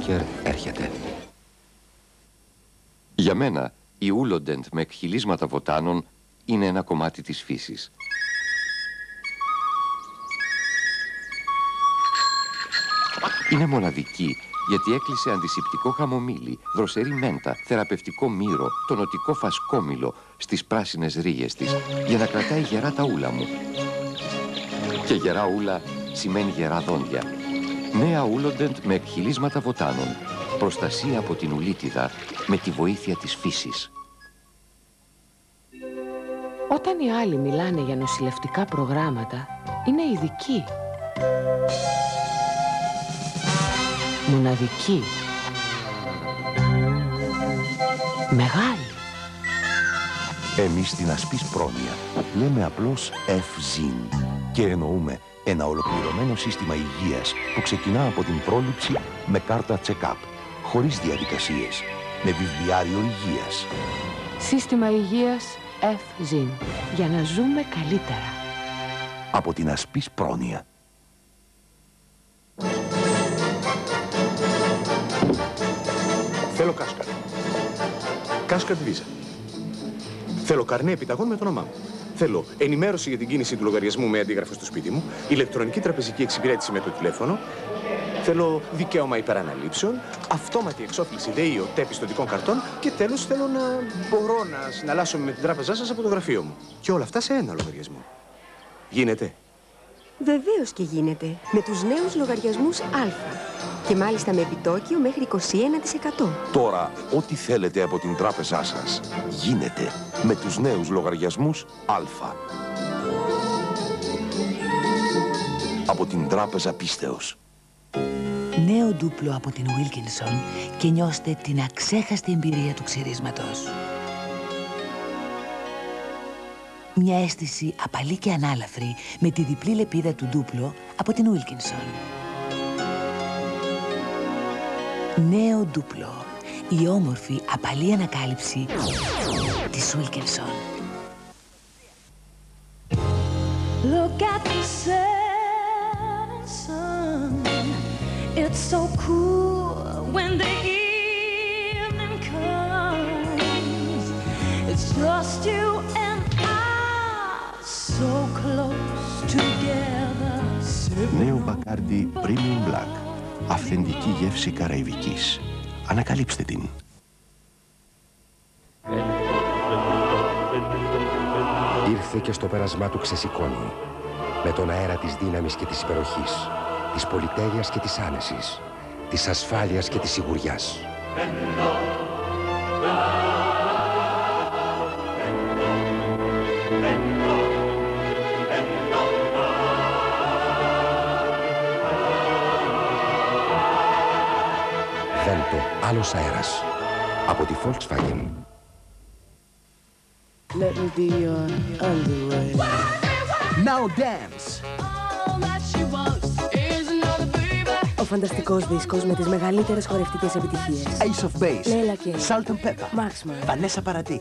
πόκερ έρχεται. Για μένα, η ούλοντεντ με εκχυλίσματα βοτάνων είναι ένα κομμάτι της φύσης. Είναι μοναδική γιατί έκλεισε αντισηπτικό χαμομήλι, δροσερή μέντα, θεραπευτικό μύρο, τονωτικό φασκόμηλο στις πράσινες ρίγες της για να κρατάει γερά τα ούλα μου. Και γερά ούλα σημαίνει γερά δόντια. Νέα ούλοντεντ με εκχυλίσματα βοτάνων. Προστασία από την ουλίτιδα με τη βοήθεια της φύσης. Όταν οι άλλοι μιλάνε για νοσηλευτικά προγράμματα, είναι ειδικοί. Μοναδικοί. Μεγάλοι. Εμείς στην Ασπής Πρόνοια λέμε απλώς FZIN και εννοούμε ένα ολοκληρωμένο σύστημα υγείας που ξεκινά από την πρόληψη με κάρτα check-up, χωρίς διαδικασίες, με βιβλιάριο υγείας. Σύστημα υγείας FZIN, για να ζούμε καλύτερα. Από την Ασπής Πρόνοια. Θέλω κάσκαρ. Κάσκαρ Visa. Θέλω καρνέ επιταγών με το όνομά μου. Θέλω ενημέρωση για την κίνηση του λογαριασμού με αντίγραφο στο σπίτι μου, ηλεκτρονική τραπεζική εξυπηρέτηση με το τηλέφωνο. Θέλω δικαίωμα υπεραναλήψεων, αυτόματη εξόφληση ΔΕΗ ΟΤΕ πιστωτικών καρτών και τέλος θέλω να μπορώ να συναλλάσσω με την τράπεζά σας από το γραφείο μου. Και όλα αυτά σε ένα λογαριασμό. Γίνεται? Βεβαίως και γίνεται. Με τους νέους λογαριασμούς Α. Και μάλιστα με επιτόκιο μέχρι 21%. Τώρα, ό,τι θέλετε από την τράπεζά σας γίνεται με τους νέους λογαριασμούς Α. Από την Τράπεζα Πίστεως. Νέο ντούπλο από την Wilkinson και νιώστε την αξέχαστη εμπειρία του ξυρίσματος. Μια αίσθηση απαλή και ανάλαφρη με τη διπλή λεπίδα του ντούπλο από την Wilkinson. Νέο ντούπλο. Η όμορφη απαλή ανακάλυψη της Wilkinson. Look at the setting sun. It's so cool when the evening comes. It's just you and I, so close together. Νέο Μπακάρντι Premium Black. Αυθεντική γεύση καραϊβικής. Ανακαλύψτε την. Ήρθε και στο πέρασμά του ξεσηκώνει. Με τον αέρα της δύναμης και της υπεροχής, της πολυτέλειας και της άνεσης, της ασφάλειας και της σιγουριάς. Βέντο, άλλος αέρας. Από τη Volkswagen. Let me be your underwear. Now dance. Ο φανταστικός δίσκος με τις μεγαλύτερες χορευτικές επιτυχίες. Ace of Base. Λέιλα Κέι. Salt and Pepper. Marksman. Βανέσα Παρατή.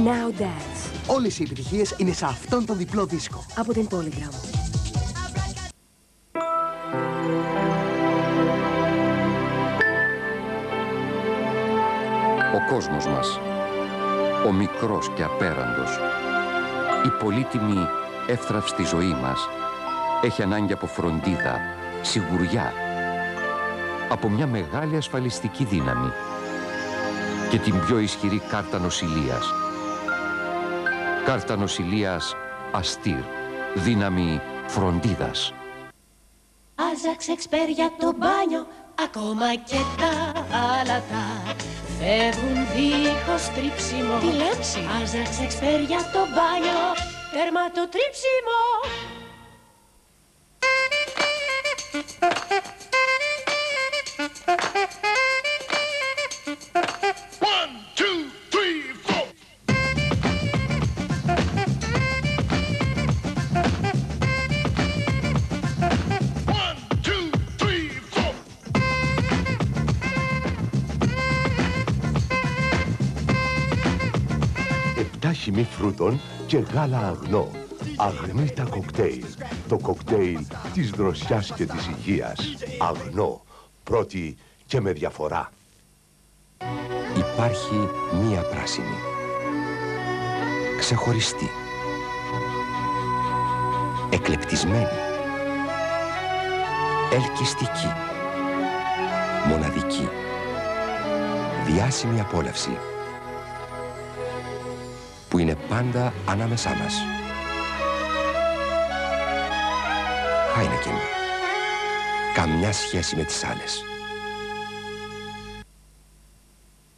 Now dance. Όλες οι επιτυχίες είναι σε αυτόν τον διπλό δίσκο. Από την Polygram. Ο κόσμος μας, ο μικρός και απέραντος, η πολύτιμη εύθραυστη ζωή μας, έχει ανάγκη από φροντίδα, σιγουριά, από μια μεγάλη ασφαλιστική δύναμη και την πιο ισχυρή κάρτα νοσηλείας. Κάρτα νοσηλείας Αστήρ, δύναμη φροντίδας. Άζαξ εξπέρ για το μπάνιο, ακόμα και τα άλατα φεύγουν δίχως τρίψιμο. Τι λέμψη! Άζαξ εξπέρ για το μπάνιο, τέρμα το τρίψιμο. Χυμή φρούτων και γάλα αγνό. Αγνίτα κοκτέιλ. Το κοκτέιλ της δροσιάς και της υγείας. Αγνό. Πρώτη και με διαφορά. Υπάρχει μία πράσινη. Ξεχωριστή. Εκλεπτισμένη. Ελκυστική. Μοναδική. Διάσημη απόλαυση. Που είναι πάντα ανάμεσά μας. Heineken. Καμιά σχέση με τις άλλες.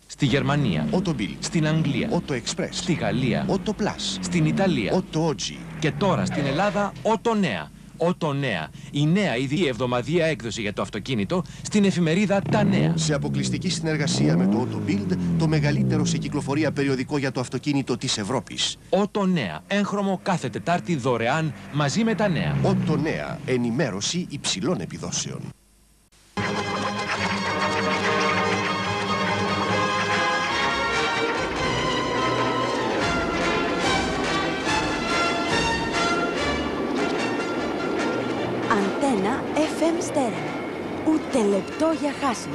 Στη Γερμανία, Autobill. στην Αγγλία, Auto Express. στη Γαλλία, Auto Plus. στην Ιταλία, Auto Oggi. και τώρα στην Ελλάδα, Auto Nea. Auto Nea, η νέα ειδική εβδομαδιαία έκδοση για το αυτοκίνητο στην εφημερίδα Τα Νέα. Σε αποκλειστική συνεργασία με το Autobild, το μεγαλύτερο σε κυκλοφορία περιοδικό για το αυτοκίνητο της Ευρώπης. Auto Nea, έγχρωμο κάθε Τετάρτη δωρεάν μαζί με τα νέα. Auto Nea, ενημέρωση υψηλών επιδόσεων. Αντένα FM Stereo. Ούτε λεπτό για χάσιμο.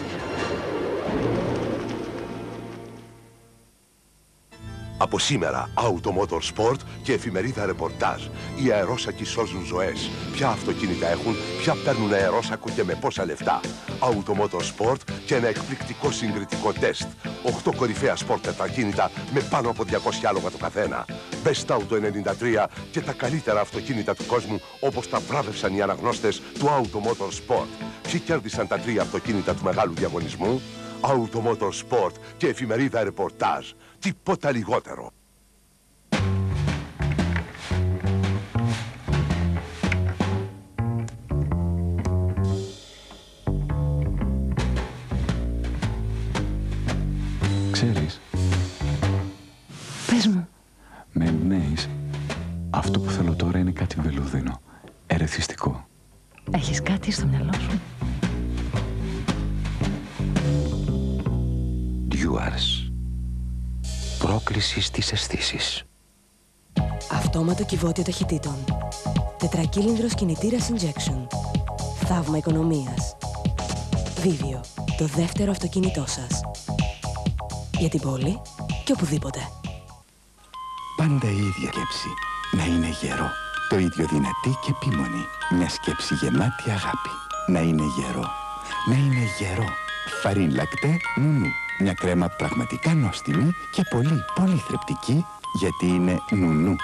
Από σήμερα, Automotor Sport και εφημερίδα ρεπορτάζ. Οι αερόσακοι σώζουν ζωές. Ποια αυτοκίνητα έχουν, ποια παίρνουν αερόσακο και με πόσα λεφτά. Automotor Sport και ένα εκπληκτικό συγκριτικό τεστ. 8 κορυφαία σπορτ τετρακίνητα με πάνω από 200 άλογα το καθένα. Best Auto 93 και τα καλύτερα αυτοκίνητα του κόσμου, όπως τα βράβευσαν οι αναγνώστες του Automotor Sport. Ποιοι κέρδισαν τα 3 αυτοκίνητα του μεγάλου διαγωνισμού? Automotor Sport και εφημερίδα ρεπορτάζ. Τίποτα λιγότερο. Ξέρεις, Πες μου. με εμπνέεις. Αυτό που θέλω τώρα είναι κάτι βελουδίνο. Ερεθιστικό. Έχεις κάτι στο μυαλό σου? Duars. Πρόκληση στις αισθήσεις. Αυτόματο κυβότιο ταχυτήτων. Τετρακύλινδρος κινητήρας injection. Θαύμα οικονομίας. Vivio, το δεύτερο αυτοκίνητό σας. Για την πόλη και οπουδήποτε. Πάντα η ίδια σκέψη. Να είναι γερό. Το ίδιο δυνατή και επίμονη. Μια σκέψη γεμάτη αγάπη. Να είναι γερό. Να είναι γερό. Φαρίν λακτέ νουνού. Μια κρέμα πραγματικά νόστιμη και πολύ, πολύ θρεπτική, γιατί είναι νουνού.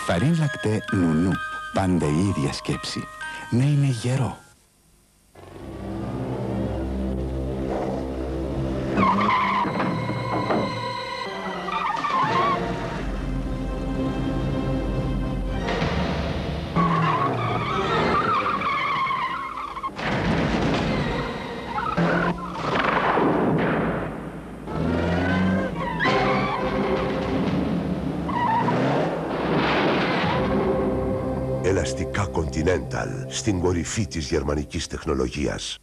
Φαρίν λακτέ νουνού. Πάντα η ίδια σκέψη. Να είναι γερό. Ελαστικά Continental, στην κορυφή της γερμανικής τεχνολογίας.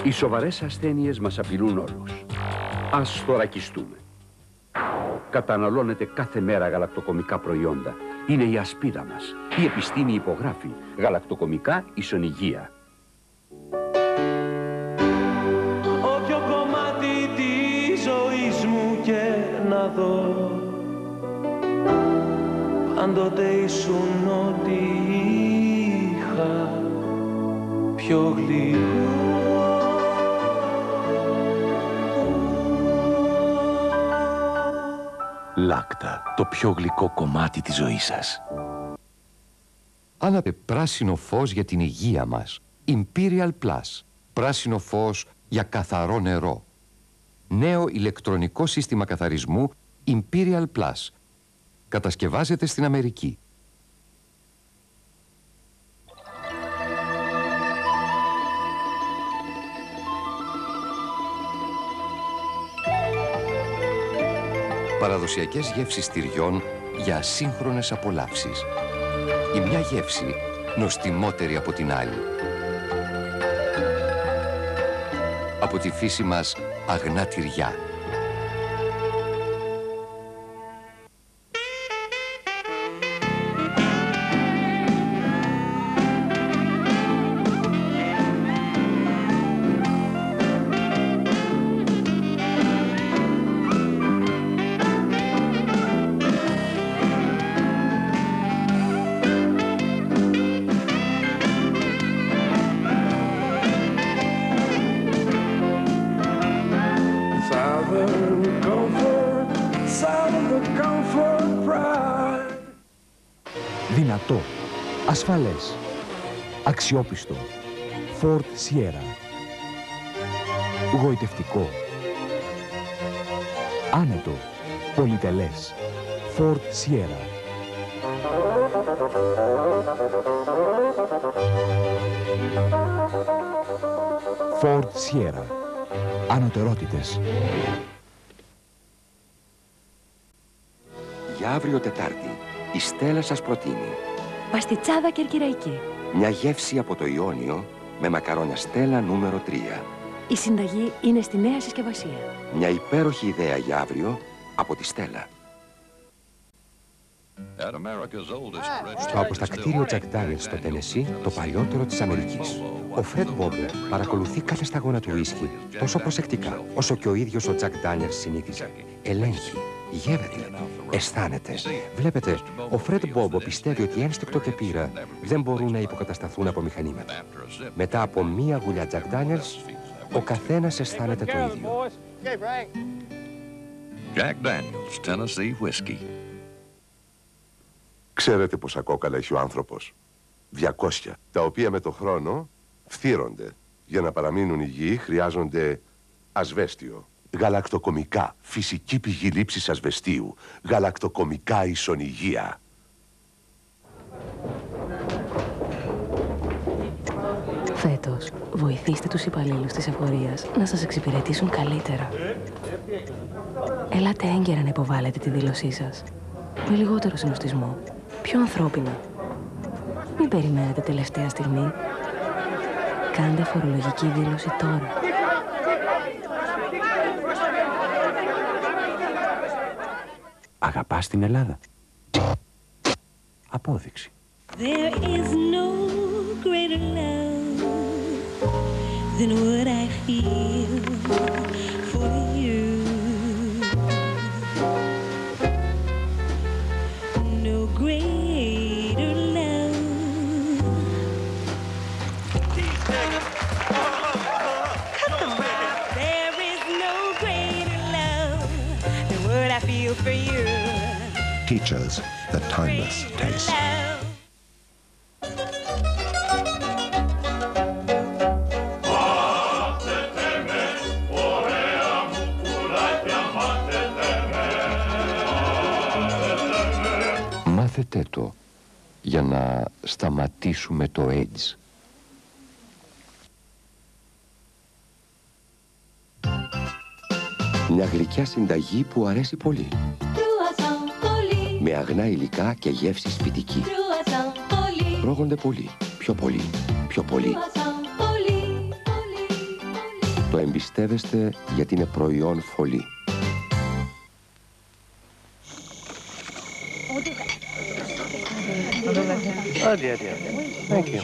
Οι σοβαρές ασθένειες μας απειλούν όλους. Ας θωρακιστούμε. Καταναλώνετε κάθε μέρα γαλακτοκομικά προϊόντα. Είναι η ασπίδα μας. Η επιστήμη υπογράφει. Γαλακτοκομικά ίσον υγεία. Όποιο κομμάτι της ζωής μου και να δω, πάντοτε ήσουν ό,τι είχα πιο γλυκό. Λάκτα, το πιο γλυκό κομμάτι της ζωής σας. Άναπε πράσινο φως για την υγεία μας. Imperial Plus. Πράσινο φως για καθαρό νερό. Νέο ηλεκτρονικό σύστημα καθαρισμού Imperial Plus. Κατασκευάζεται στην Αμερική. Παραδοσιακές γεύσεις τυριών για ασύγχρονες απολαύσεις. Η μια γεύση νοστιμότερη από την άλλη. Από τη φύση μας αγνά τυριά. Ζεστό, ασφαλές, αξιόπιστο, Ford Sierra. Γοητευτικό, άνετο, πολυτελές, Ford Sierra. Ford Sierra. Ανωτερότητες. Για αύριο Τετάρτη, η Στέλλα σας προτείνει Παστιτσάδα κερκυραϊκή. μια γεύση από το Ιόνιο με μακαρόνια Στέλλα νούμερο 3. Η συνταγή είναι στη νέα συσκευασία. Μια υπέροχη ιδέα για αύριο από τη Στέλλα. Στο αποστακτήριο Jack Daniels στο Τενεσί, το παλιότερο της Αμερικής. Ο Φρεντ Μπόμπο παρακολουθεί κάθε σταγόνα του ουίσκι τόσο προσεκτικά, όσο και ο ίδιος ο Jack Daniels συνήθιζε. Ελέγχει, γεύεται, αισθάνεται. Βλέπετε, ο Φρεντ Μπόμπο πιστεύει ότι ένστικτο και πείρα δεν μπορούν να υποκατασταθούν από μηχανήματα. Μετά από μία γουλιά Jack Daniels, ο καθένας αισθάνεται το ίδιο. Jack Daniels, Tennessee Whiskey. Ξέρετε πόσα κόκαλα έχει ο άνθρωπος? 200, τα οποία με το χρόνο φθύρονται. Για να παραμείνουν υγιεί χρειάζονται ασβέστιο. Γαλακτοκομικά, φυσική πηγή λήψης ασβεστίου. Γαλακτοκομικά ισονυγεία. Φέτος, βοηθήστε τους υπαλλήλους της εφορίας να σας εξυπηρετήσουν καλύτερα. Ελάτε έγκαιρα να υποβάλλετε τη δήλωσή σας. Με λιγότερο συνοστισμό. Πιο ανθρώπινα. Μην περιμένετε τελευταία στιγμή. Κάντε φορολογική δήλωση τώρα. Αγαπάς την Ελλάδα? Απόδειξη. There is no greater love than what I feel for you. No greater love. Cut them out. There is no greater love than what I feel for you. Teachers, the timeless taste. Μάθετε το για να σταματήσουμε το AIDS. Μια γλυκιά συνταγή που αρέσει πολύ. Με αγνά υλικά και γεύση σπιτική. Τρώγονται πολύ, πιο πολύ, πιο πολύ. Το εμπιστεύεστε γιατί είναι προϊόν Φολί. Thank you.